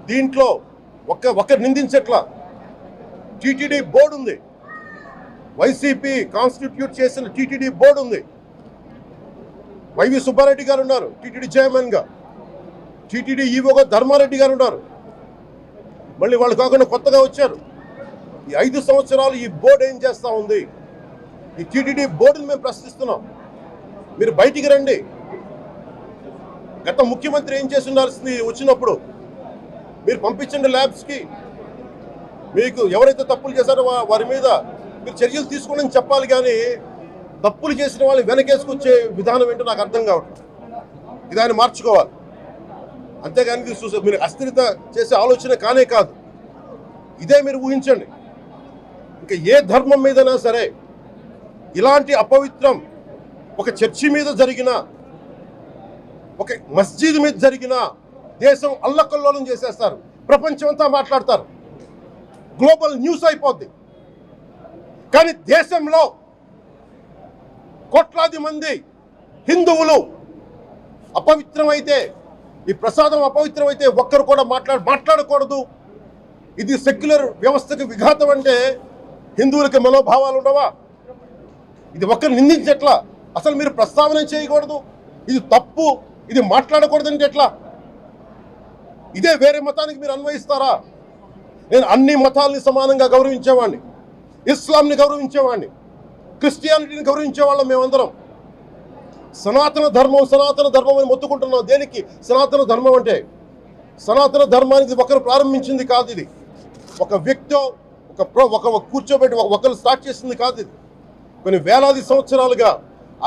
దీంట్లో ఒక్క నిందించట్లా. TTD board ఉంది, వైసీపీ కాన్స్టిట్యూట్ చేసిన టీటీడీ బోర్డు ఉంది. వైవి సుబ్బారెడ్డి గారు ఉన్నారు టీటీడీ చైర్మన్గా, టీటీడీ ఈవోగా ధర్మారెడ్డి గారు ఉన్నారు. మళ్ళీ వాళ్ళు కాకుండా కొత్తగా వచ్చారు. ఈ 5 సంవత్సరాలు ఈ బోర్డు ఏం చేస్తూ ఉంది? ఈ టీటీడీ బోర్డుని మేము ప్రశ్నిస్తున్నాం. మీరు బయటికి రండి. గత ముఖ్యమంత్రి ఏం చేసి ఉండాల్సింది? వచ్చినప్పుడు మీరు పంపించండి ల్యాబ్స్కి. మీకు ఎవరైతే తప్పులు చేశారో వారి మీద మీరు చర్యలు తీసుకోండి అని చెప్పాలి. కానీ తప్పులు చేసిన వాళ్ళని వెనకేసుకొచ్చే విధానం ఏంటో నాకు అర్థం కావట్లేదు. ఇది ఆయన మార్చుకోవాలి. అంతేగాని మీరు అస్థిరత చేసే ఆలోచన కానే కాదు. ఇదే మీరు ఊహించండి. ఇంకా ఏ ధర్మం మీదైనా సరే ఇలాంటి అపవిత్రం ఒక చర్చి మీద జరిగిన, ఒక మస్జిద్ మీద జరిగిన దేశం అల్లకల్లోలం చేసేస్తారు. ప్రపంచం అంతా మాట్లాడతారు, గ్లోబల్ న్యూస్ అయిపోద్ది. కానీ దేశంలో కోట్లాది మంది హిందువులు అపవిత్రమైతే, ఈ ప్రసాదం అపవిత్రమైతే ఒక్కరు కూడా మాట్లాడకూడదు. ఇది సెక్యులర్ వ్యవస్థకు విఘాతం అంటే హిందువులకి మనోభావాలు ఉండవా? ఇది ఒక్కరు నిందించట్లా. అసలు మీరు ప్రస్తావన చేయకూడదు, ఇది తప్పు, ఇది మాట్లాడకూడదు అంటే ఎట్లా? ఇదే వేరే మతానికి మీరు అన్వయిస్తారా? నేను అన్ని మతాలని సమానంగా గౌరవించేవాడిని, ఇస్లాంని గౌరవించేవాడిని, క్రిస్టియానిటీని గౌరవించేవాళ్ళం. మేమందరం సనాతన ధర్మం అని మొత్తుకుంటున్నాం. దేనికి సనాతన ధర్మం అంటే? సనాతన ధర్మానికి ఒకరు ప్రారంభించింది కాదు. ఇది ఒక వ్యక్తి కూర్చోబెట్టి ఒకరు స్టార్ట్ చేసింది కాదు. ఇది కొన్ని వేలాది సంవత్సరాలుగా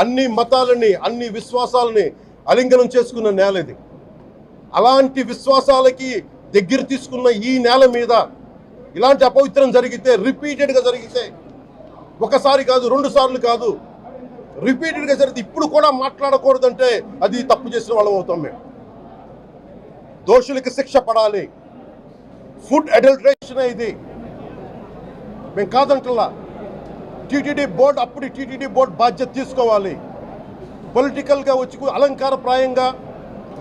అన్ని మతాలని, అన్ని విశ్వాసాలని అలింగనం చేసుకున్న నేల ఇది. అలాంటి విశ్వాసాలకి దగ్గర తీసుకున్న ఈ నేల మీద ఇలాంటి అపవిత్రం జరిగితే, రిపీటెడ్గా జరిగితే, ఒకసారి కాదు 2 సార్లు కాదు, రిపీటెడ్గా జరిగితే ఇప్పుడు కూడా మాట్లాడకూడదంటే అది తప్పు చేసిన వాళ్ళం అవుతాం. మేము దోషులకి శిక్ష పడాలి. ఫుడ్ అడల్టరేషన్ ఇది మేము కాదంటలా. టీటీడీ బోర్డు టీటీడీ బోర్డు బాధ్యత తీసుకోవాలి. పొలిటికల్గా వచ్చి అలంకారప్రాయంగా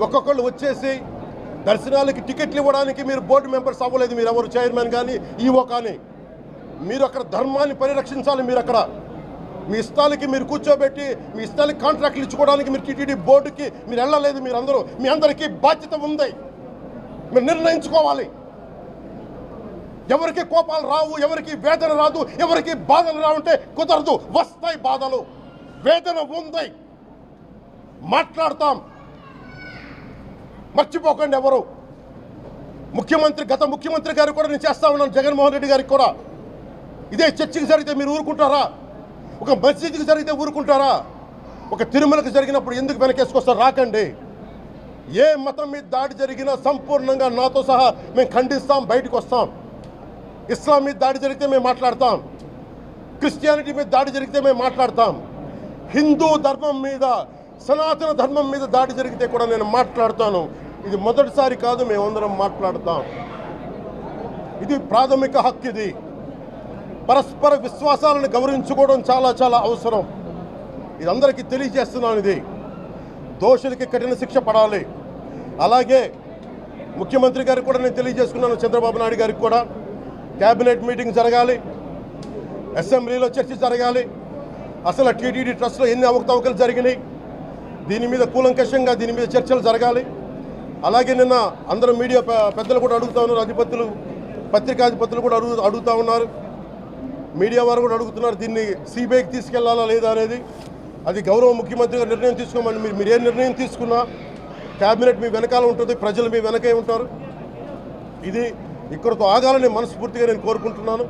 ఒక్కొక్కళ్ళు వచ్చేసి దర్శనాలకి టికెట్లు ఇవ్వడానికి మీరు బోర్డు మెంబర్స్ అవ్వలేదు. మీరు ఎవరు చైర్మన్ కానీ ఈవో కానీ. మీరు అక్కడ ధర్మాన్ని పరిరక్షించాలి. మీరు అక్కడ మీ ఇష్టాలకి మీరు కూర్చోబెట్టి మీ ఇష్టాలకి కాంట్రాక్ట్లు ఇచ్చుకోవడానికి మీరు టీటీడీ బోర్డుకి మీరు వెళ్ళలేదు. మీరందరూ, మీ అందరికీ బాధ్యత ఉంది. మీరు నిర్ణయించుకోవాలి. ఎవరికి కోపాలు రావు, ఎవరికి వేదన రాదు, ఎవరికి బాధలు రావుంటే కుదరదు. వస్తాయి బాధలు, వేదన ఉంది, మాట్లాడతాం. మర్చిపోకండి ఎవరు. గత ముఖ్యమంత్రి గారు కూడా నేను చేస్తా ఉన్నాను, జగన్మోహన్ రెడ్డి గారికి కూడా. ఇదే చర్చికి జరిగితే మీరు ఊరుకుంటారా? ఒక మసీదుకి జరిగితే ఊరుకుంటారా? ఒక తిరుమలకు జరిగినప్పుడు ఎందుకు వెనకేసుకొస్తారు? రాకండి. ఏ మతం మీద దాడి జరిగినా సంపూర్ణంగా నాతో సహా మేము ఖండిస్తాం, బయటకు వస్తాం. ఇస్లాం మీద దాడి జరిగితే మేము మాట్లాడతాం, క్రిస్టియానిటీ మీద దాడి జరిగితే మేము మాట్లాడతాం. హిందూ ధర్మం మీద, సనాతన ధర్మం మీద దాడి జరిగితే కూడా నేను మాట్లాడతాను. ఇది మొదటిసారి కాదు, మేమందరం మాట్లాడతాం. ఇది ప్రాథమిక హక్కు. ఇది పరస్పర విశ్వాసాలను గౌరవించుకోవడం చాలా చాలా అవసరం. ఇది అందరికీ తెలియజేస్తున్నాను. ఇది దోషులకి కఠిన శిక్ష పడాలి. అలాగే ముఖ్యమంత్రి గారికి కూడా నేను తెలియజేసుకున్నాను, చంద్రబాబు నాయుడు గారికి కూడా క్యాబినెట్ మీటింగ్ జరగాలి, అసెంబ్లీలో చర్చ జరగాలి. అసలు టీటీడీ ట్రస్ట్లో ఎన్ని అవకతవకలు జరిగినాయి, దీని మీద కూలంకషంగా దీని మీద చర్చలు జరగాలి. అలాగే నిన్న అందరూ మీడియా పెద్దలు కూడా అడుగుతూ ఉన్నారు, పత్రికాధిపతులు కూడా అడుగుతూ ఉన్నారు, మీడియా వారు కూడా అడుగుతున్నారు, దీన్ని సిబిఐకి తీసుకెళ్లాలా లేదా అనేది. అది గౌరవ ముఖ్యమంత్రి గారు నిర్ణయం తీసుకోమని. మీరు ఏ నిర్ణయం తీసుకున్నా క్యాబినెట్ మీ వెనకాల ఉంటుంది, ప్రజలు మీ వెనకే ఉంటారు. ఇది ఇక్కడితో ఆగాలని మనస్ఫూర్తిగా నేను కోరుకుంటున్నాను.